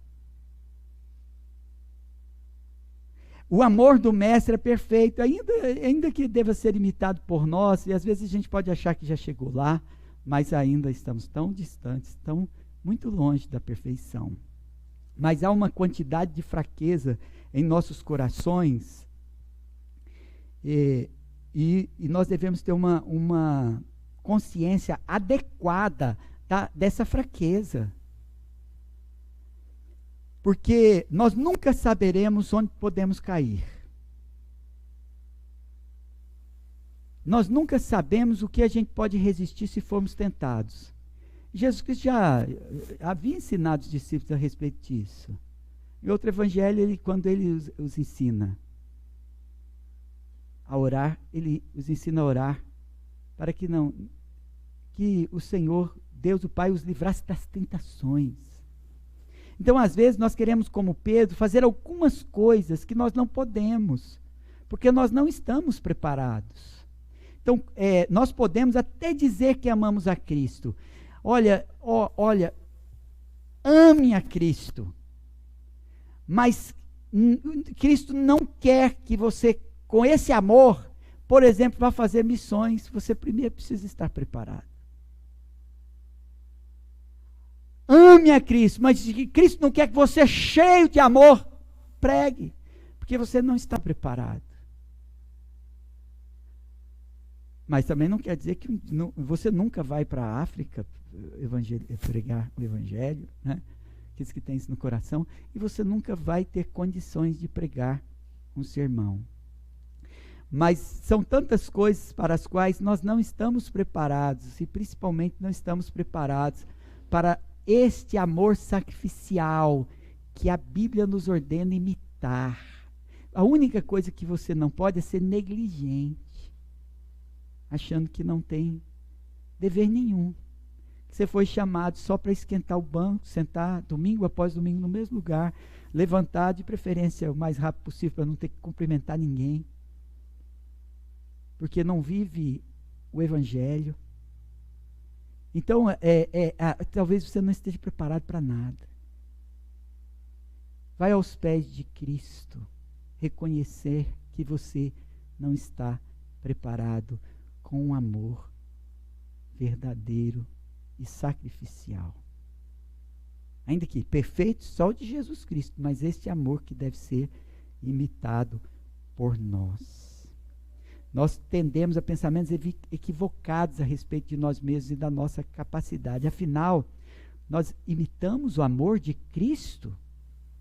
O amor do mestre é perfeito, ainda que deva ser imitado por nós, e às vezes a gente pode achar que já chegou lá, mas ainda estamos tão distantes, tão muito longe da perfeição. Mas há uma quantidade de fraqueza em nossos corações, e nós devemos ter uma consciência adequada dessa fraqueza. Porque nós nunca saberemos onde podemos cair. Nós nunca sabemos o que a gente pode resistir se formos tentados. Jesus Cristo já havia ensinado os discípulos a respeito disso. Em outro evangelho, quando ele os ensina a orar, ele os ensina a orar para que o Senhor, Deus o Pai, os livrasse das tentações. Então, às vezes, nós queremos, como Pedro, fazer algumas coisas que nós não podemos, porque nós não estamos preparados. Então, nós podemos até dizer que amamos a Cristo. Olha, ame a Cristo. Mas Cristo não quer que você, com esse amor, por exemplo, vá fazer missões. Você primeiro precisa estar preparado. Ame a Cristo, mas Cristo não quer que você, cheio de amor, pregue, porque você não está preparado. Mas também não quer dizer que você nunca vai para a África pregar o Evangelho, né? Aqueles que têm isso no coração, e você nunca vai ter condições de pregar um sermão. Mas são tantas coisas para as quais nós não estamos preparados, e principalmente não estamos preparados para este amor sacrificial que a Bíblia nos ordena imitar. A única coisa que você não pode é ser negligente, achando que não tem dever nenhum. Você foi chamado só para esquentar o banco, sentar domingo após domingo no mesmo lugar, levantar de preferência o mais rápido possível para não ter que cumprimentar ninguém, porque não vive o Evangelho. Então, talvez você não esteja preparado para nada. Vai aos pés de Cristo, reconhecer que você não está preparado com um amor verdadeiro e sacrificial. Ainda que perfeito, só o de Jesus Cristo, mas este amor que deve ser imitado por nós. Nós tendemos a pensamentos equivocados a respeito de nós mesmos e da nossa capacidade. Afinal, nós imitamos o amor de Cristo,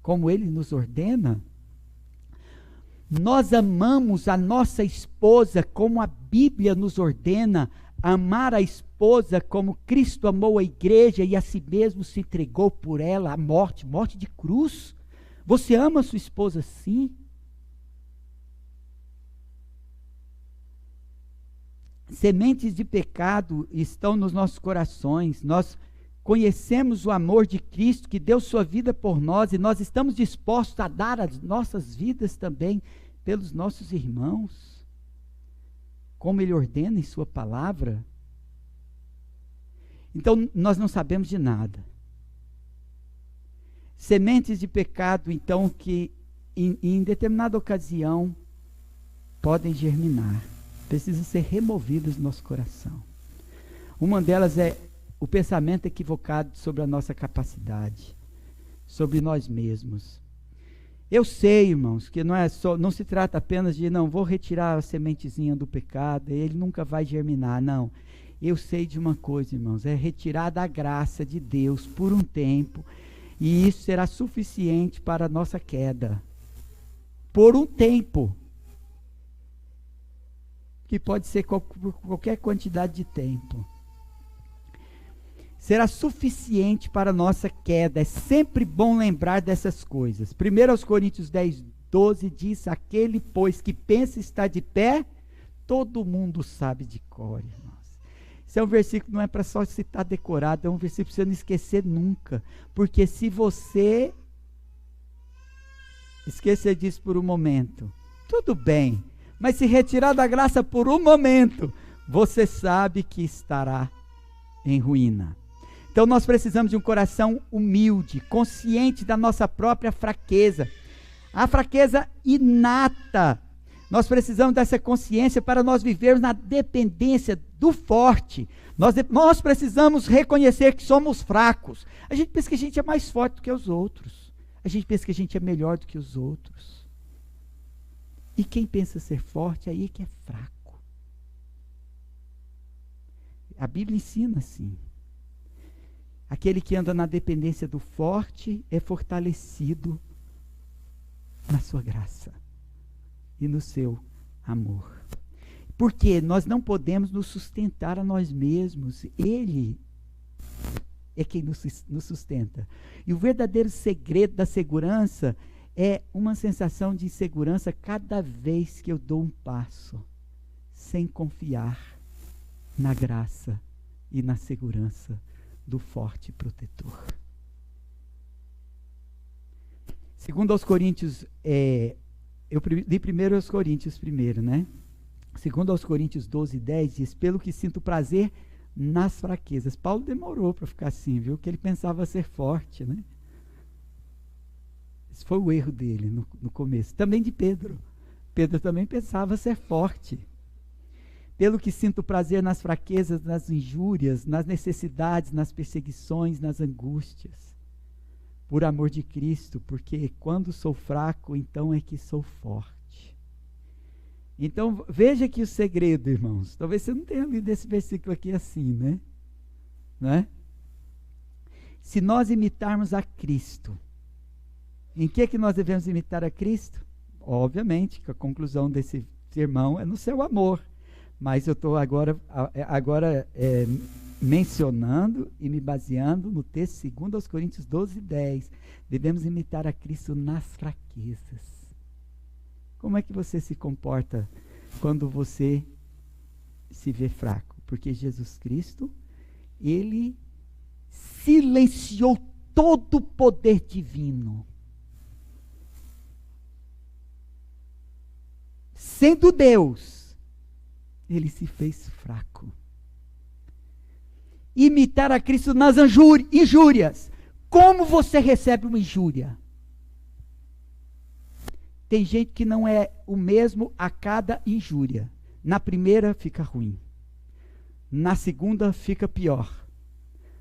como Ele nos ordena. Nós amamos a nossa esposa como a Bíblia nos ordena amar a esposa, como Cristo amou a igreja e a si mesmo se entregou por ela à morte de cruz. Você ama a sua esposa assim? Sementes de pecado estão nos nossos corações. Nós conhecemos o amor de Cristo que deu sua vida por nós e nós estamos dispostos a dar as nossas vidas também pelos nossos irmãos, como Ele ordena em sua palavra. Então, nós não sabemos de nada. Sementes de pecado, então, que em determinada ocasião podem germinar, precisam ser removidas do nosso coração. Uma delas é o pensamento equivocado sobre a nossa capacidade, sobre nós mesmos. Eu sei, irmãos, que não se trata apenas de, não, vou retirar a sementezinha do pecado, ele nunca vai germinar, não. Eu sei de uma coisa, irmãos, é retirar da graça de Deus por um tempo, e isso será suficiente para a nossa queda. Por um tempo. Que pode ser por qualquer quantidade de tempo. Será suficiente para a nossa queda. É sempre bom lembrar dessas coisas. 1 Coríntios 10, 12 diz: aquele, pois, que pensa estar de pé, todo mundo sabe de cor, irmãos. Esse é um versículo, não é para só citar decorado, é um versículo para você não esquecer nunca. Porque se você esquecer disso por um momento, tudo bem. Mas se retirar da graça por um momento, você sabe que estará em ruína. Então nós precisamos de um coração humilde, consciente da nossa própria fraqueza. A fraqueza inata. Nós precisamos dessa consciência para nós vivermos na dependência do forte. Nós precisamos reconhecer que somos fracos. A gente pensa que a gente é mais forte do que os outros. A gente pensa que a gente é melhor do que os outros. E quem pensa ser forte, aí é que é fraco. A Bíblia ensina assim. Aquele que anda na dependência do forte é fortalecido na sua graça e no seu amor. Porque nós não podemos nos sustentar a nós mesmos. Ele é quem nos sustenta. E o verdadeiro segredo da segurança é uma sensação de insegurança cada vez que eu dou um passo, sem confiar na graça e na segurança do forte protetor. Segundo aos Coríntios, eu li primeiro aos Coríntios primeiro, né? Segundo aos Coríntios 12:10, diz, pelo que sinto prazer nas fraquezas. Paulo demorou para ficar assim, viu? Que ele pensava ser forte, né? Esse foi o erro dele no começo. Também de Pedro. Pedro também pensava ser forte. Pelo que sinto prazer nas fraquezas, nas injúrias, nas necessidades, nas perseguições, nas angústias. Por amor de Cristo, porque quando sou fraco, então é que sou forte. Então, veja aqui o segredo, irmãos. Talvez você não tenha lido esse versículo aqui assim, né? Não é? Se nós imitarmos a Cristo, em que nós devemos imitar a Cristo? Obviamente, que a conclusão desse sermão é no seu amor. Mas eu estou agora mencionando e me baseando no texto 2 aos Coríntios 12:10. Devemos imitar a Cristo nas fraquezas. Como é que você se comporta quando você se vê fraco? Porque Jesus Cristo, ele silenciou todo o poder divino. Sendo Deus, ele se fez fraco. Imitar a Cristo nas injúrias. Como você recebe uma injúria? Tem gente que não é o mesmo a cada injúria. Na primeira fica ruim. Na segunda fica pior.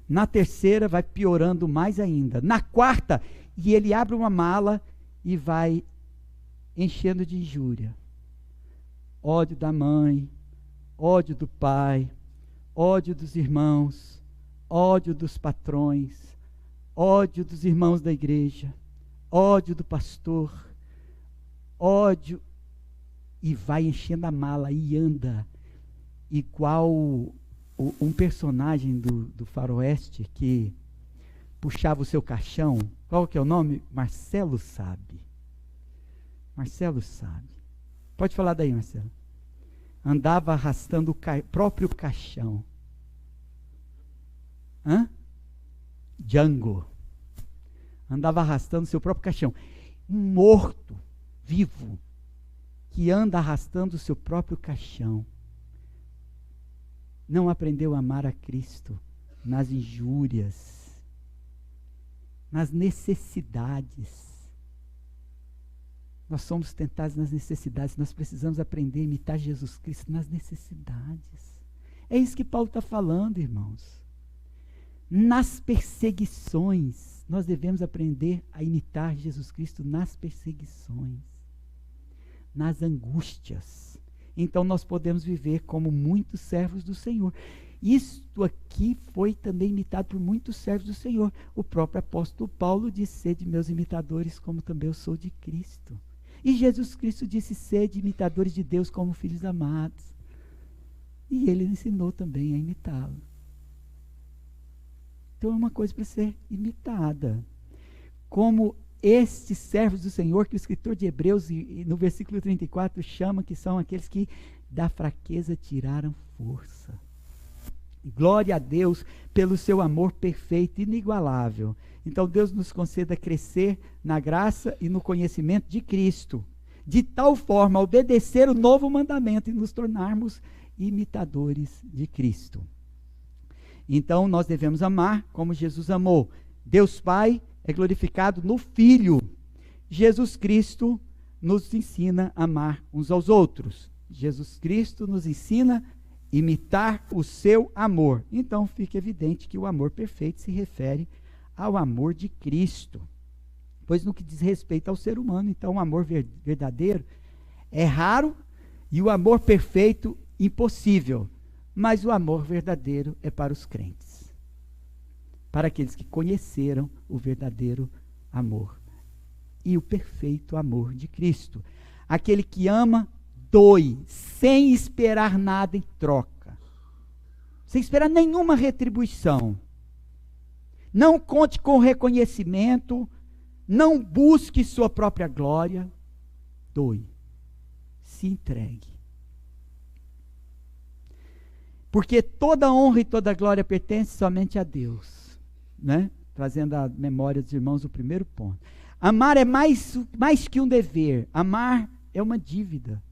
Na terceira vai piorando mais ainda. Na quarta, e ele abre uma mala e vai enchendo de injúria. Ódio da mãe, ódio do pai, ódio dos irmãos, ódio dos patrões, ódio dos irmãos da igreja, ódio do pastor, ódio, e vai enchendo a mala e anda igual um personagem do faroeste que puxava o seu caixão. Qual que é o nome? Marcelo sabe. Marcelo sabe. Pode falar daí, Marcelo. Andava arrastando o próprio caixão. Django. Andava arrastando seu próprio caixão. Um morto vivo que anda arrastando o seu próprio caixão. Não aprendeu a amar a Cristo nas injúrias, nas necessidades. Nós somos tentados nas necessidades, nós precisamos aprender a imitar Jesus Cristo nas necessidades. É isso que Paulo está falando, irmãos. Nas perseguições, nós devemos aprender a imitar Jesus Cristo nas perseguições, nas angústias. Então nós podemos viver como muitos servos do Senhor. Isto aqui foi também imitado por muitos servos do Senhor. O próprio apóstolo Paulo disse, sede meus imitadores, como também eu sou de Cristo. E Jesus Cristo disse, sede imitadores de Deus como filhos amados. E ele ensinou também a imitá-lo. Então é uma coisa para ser imitada. Como estes servos do Senhor, que o escritor de Hebreus, no versículo 34, chama que são aqueles que da fraqueza tiraram força. Glória a Deus pelo seu amor perfeito, inigualável. Então Deus nos conceda crescer na graça e no conhecimento de Cristo, de tal forma a obedecer o novo mandamento e nos tornarmos imitadores de Cristo. Então nós devemos amar como Jesus amou. Deus Pai é glorificado no Filho. Jesus Cristo nos ensina a amar uns aos outros. Jesus Cristo nos ensina a imitar o seu amor. Então fica evidente que o amor perfeito se refere ao amor de Cristo. Pois no que diz respeito ao ser humano, então o amor verdadeiro é raro e o amor perfeito impossível. Mas o amor verdadeiro é para os crentes, para aqueles que conheceram o verdadeiro amor e o perfeito amor de Cristo. Aquele que ama, doe, sem esperar nada em troca, sem esperar nenhuma retribuição. Não conte com reconhecimento, não busque sua própria glória, doe, se entregue. Porque toda honra e toda glória pertence somente a Deus, né? Trazendo à memória dos irmãos o primeiro ponto. Amar é mais que um dever. Amar é uma dívida.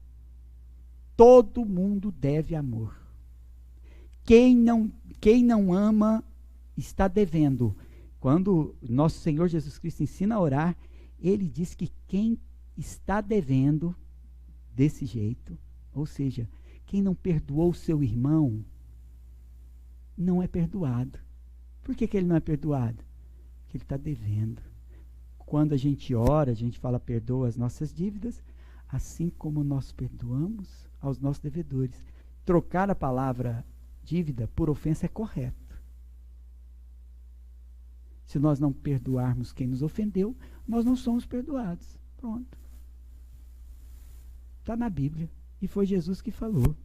Todo mundo deve amor. Quem não ama está devendo. Quando nosso Senhor Jesus Cristo ensina a orar, ele diz que quem está devendo desse jeito, ou seja, quem não perdoou o seu irmão, não é perdoado. Por que ele não é perdoado? Porque ele está devendo. Quando a gente ora, a gente fala, perdoa as nossas dívidas, assim como nós perdoamos aos nossos devedores. Trocar a palavra dívida por ofensa é correto. Se nós não perdoarmos quem nos ofendeu, nós não somos perdoados. Pronto. Está na Bíblia. E foi Jesus que falou.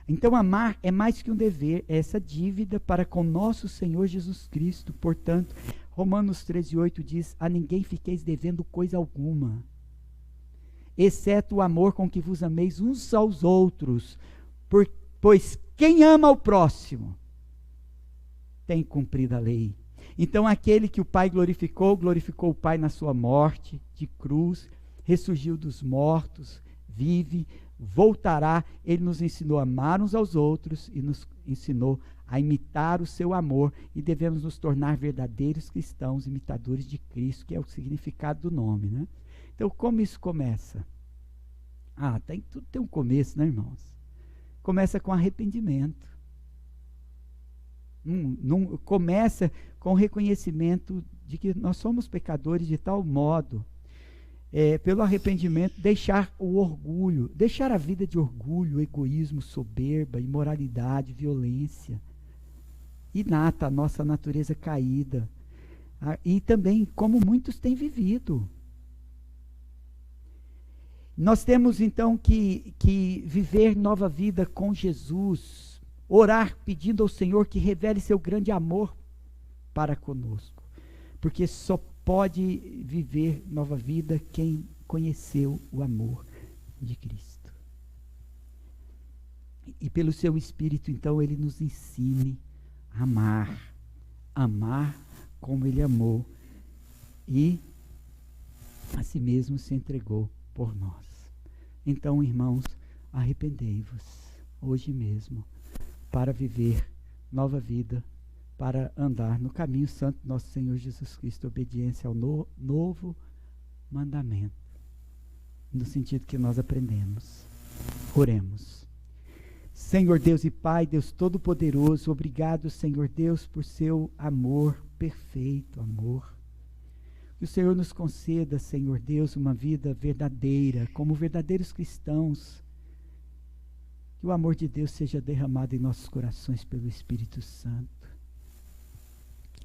Então, amar é mais que um dever, é essa dívida para com nosso Senhor Jesus Cristo. Portanto, Romanos 13:8 diz, a ninguém fiqueis devendo coisa alguma, exceto o amor com que vos ameis uns aos outros, pois quem ama o próximo tem cumprido a lei. Então, aquele que o Pai glorificou o Pai na sua morte de cruz, ressurgiu dos mortos, vive, voltará. Ele nos ensinou a amar uns aos outros e nos ensinou a imitar o seu amor, e devemos nos tornar verdadeiros cristãos, imitadores de Cristo, que é o significado do nome, né? Então, como isso começa? Tudo tem um começo, né, irmãos? Começa com arrependimento. Começa com o reconhecimento de que nós somos pecadores de tal modo, pelo arrependimento, deixar o orgulho, deixar a vida de orgulho, egoísmo, soberba, imoralidade, violência, inata a nossa natureza caída, e também como muitos têm vivido. Nós temos então que viver nova vida com Jesus, orar pedindo ao Senhor que revele seu grande amor para conosco, porque só pode viver nova vida quem conheceu o amor de Cristo. E pelo seu Espírito, então, ele nos ensine a amar como ele amou e a si mesmo se entregou por nós. Então, irmãos, arrependei-vos hoje mesmo para viver nova vida, para andar no caminho santo do nosso Senhor Jesus Cristo, obediência ao novo mandamento, no sentido que nós aprendemos. Oremos. Senhor Deus e Pai, Deus Todo-Poderoso, obrigado, Senhor Deus, por seu amor, perfeito amor. Que o Senhor nos conceda, Senhor Deus, uma vida verdadeira, como verdadeiros cristãos. Que o amor de Deus seja derramado em nossos corações pelo Espírito Santo,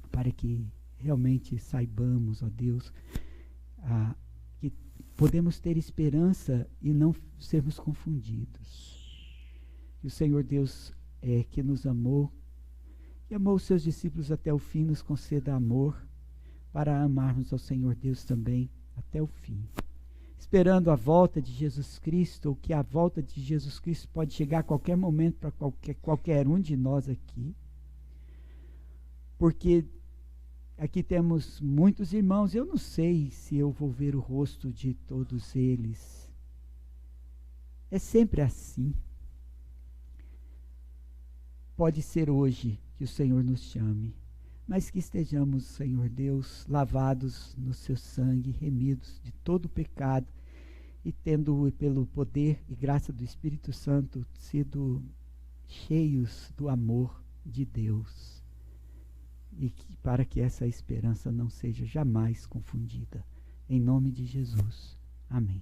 para que realmente saibamos, ó Deus, que podemos ter esperança e não sermos confundidos. Que o Senhor Deus, que nos amou, que amou os seus discípulos até o fim, nos conceda amor para amarmos ao Senhor Deus também até o fim. Esperando a volta de Jesus Cristo, ou que a volta de Jesus Cristo pode chegar a qualquer momento para qualquer um de nós aqui, porque aqui temos muitos irmãos, eu não sei se eu vou ver o rosto de todos eles. É sempre assim. Pode ser hoje que o Senhor nos chame, mas que estejamos, Senhor Deus, lavados no seu sangue, remidos de todo o pecado, e tendo, pelo poder e graça do Espírito Santo, sido cheios do amor de Deus, e para que essa esperança não seja jamais confundida. Em nome de Jesus. Amém.